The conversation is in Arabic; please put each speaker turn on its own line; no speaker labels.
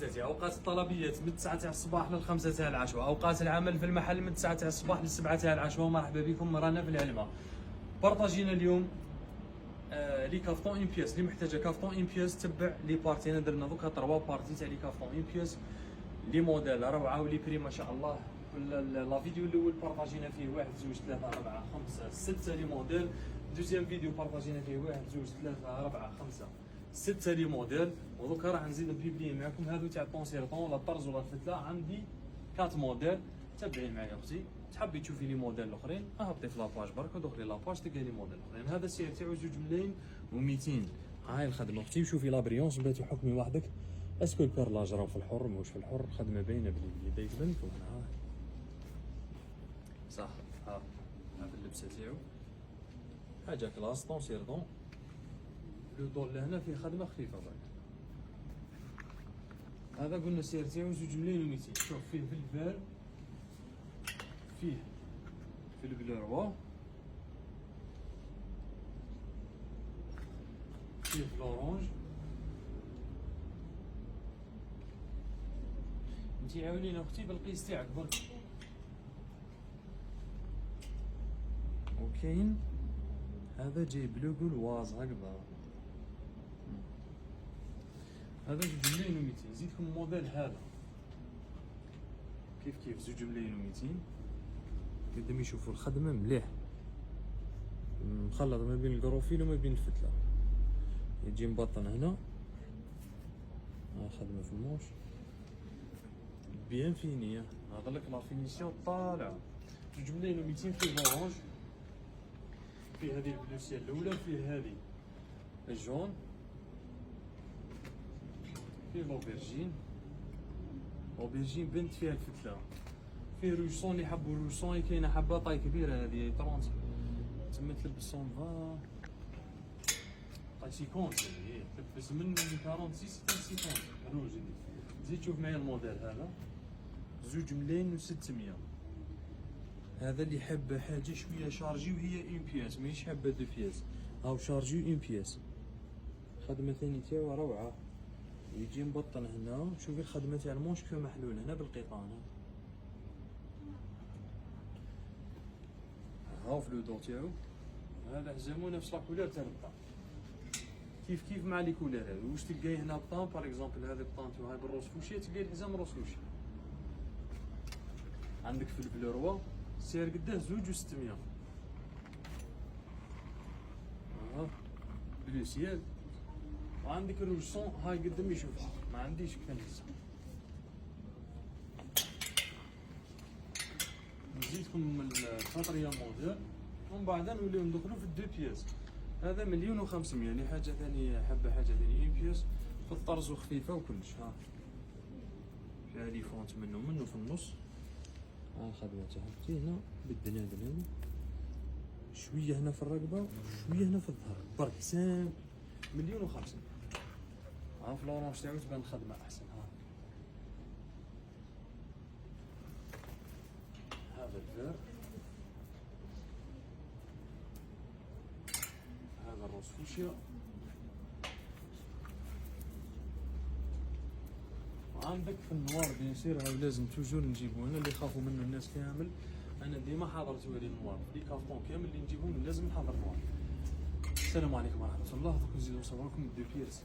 سيداتي، اوقات الطلبيات من 9 تاع الصباح ل 5 تاع العشوة، اوقات العمل في المحل من 9 تاع الصباح ل 7 تاع العشوة. مرحبا بكم، رانا في العلمة. بارطاجينا اليوم لي كافطون اون بياس. اللي محتاجه كافطون اون بياس تبع لي بارتي. انا درنا دوكا 3 بارتي تاع لي كافطون اون بياس، لي موديل روعه ولي بري ما شاء الله. لا فيديو الاول بارطاجينا فيه 1 2 3 4 5 6 لي موديل. دوزيام فيديو بارطاجينا فيه 1 2 3 4 5 6 لي موديل. ودوكا راح نزيد نبيبلي معكم هادو تاع طونسيرطون ولا طرز ولا الفتله. عندي 4 موديل. تابعين معايا اختي، تحبي تشوفي لي موديل الاخرين اهبطي في لاباج برك ودخلي لاباج تلقاي لي موديل الاخرين. هذا السعر تاعو 2 ملايين و200. هاي الخدمه اختي، وشوفي لابريونس باتي حكمي وحدك. اسكو البيرلاج راه في الحر موش في الحر. خدمه باينه بلي يبدا يبان لكم هنا. ها صح، ها هذا اللبسه تاعو حاجه كلاس طونسيرطون. لو دول لهنا فيه خدمه خفيفه برك. هذا قلنا السعر تاعو 2 ملايين و200. شوف فيه في الفير، فيه في البلوروا، فيه في الاورانج. انتي عاونينا اختي بالقيس تاعك برك. وكاين هذا جاي بلو قلواز هكذا. هذا 2 ملايين و200. نزيدكم موديل هذا كيف 2 ملايين و200. قدام يشوفوا الخدمه مليح، مخلط ما بين الكروفيل وما بين الفتله. يجي مبطن هنا، خدمه في الموش بيان فينيه. هذا لك لا فينيسيون طالعه. 2 ملايين و200. فيه الاورانج، فيه هذه البلوسيه الاولى، فيه هذه الجون، فيه لوبرجين. لوبرجين بنت فيها الفتله. فيه روجسون اللي يحبوا روجسون. كاينه حبه طاي كبيره هذه 30 تما تلبس 120 طاي 50. تلبس من 46 حتى 50 روج. زيد شوف معايا الموديل هذا 2 ملايين و600. هذا اللي حابه حاجه شويه شارجي وهي اون بياس، ماهيش حابه دو بياس. هاو شارجي اون بياس. خدمه ثاني تاعو روعه. يجي مبطن هنا. شوفي الخدمه تاع المونش كيف محلول هنا بالقيطان. هاو في لو دو تاعو. هذا حزامو نفس لا كولور تاع البطان، كيف مع لي كولور هذو. واش تلقاي هنا بطان باغ اكزومبل، هذا بطان تو هاي بالروز فوشي، تلقاي الحزام روز فوشي. عندك في البلوروا السعر قداه 2600. بلو سيال. وعندك الروج سون هاي قدام يشوفها، ما عنديش كان لسه. نزيدكم الخاطريه موديل ومن بعد نوليو ندخلو في الدو بياس. هذا 1,500,000 يعني حاجه ثانيه، حبه حاجه ثانيه اون بياس في الطرز وخفيفه وكلش. ها فيها لي فونت منه في النص. ها الخدمه تاعها هنا بالدنادل هنا شويه هنا في الرقبه وشويه هنا في الظهر برك. 5,000,000. ها في لورونج تاعو تبان الخدمه احسن. ها هذا الفير، هذا الروز فوشيا. عندك في النوار بيان سير. هاو لازم توجور نجيبو هنا اللي يخافوا منه الناس كامل. انا ديما حاضر توالي النوار لي كافطون كامل اللي نجيبهم لازم نحضر نوار. السلام عليكم ورحمه الله. دوك نزيدو نصوركم دو بياس.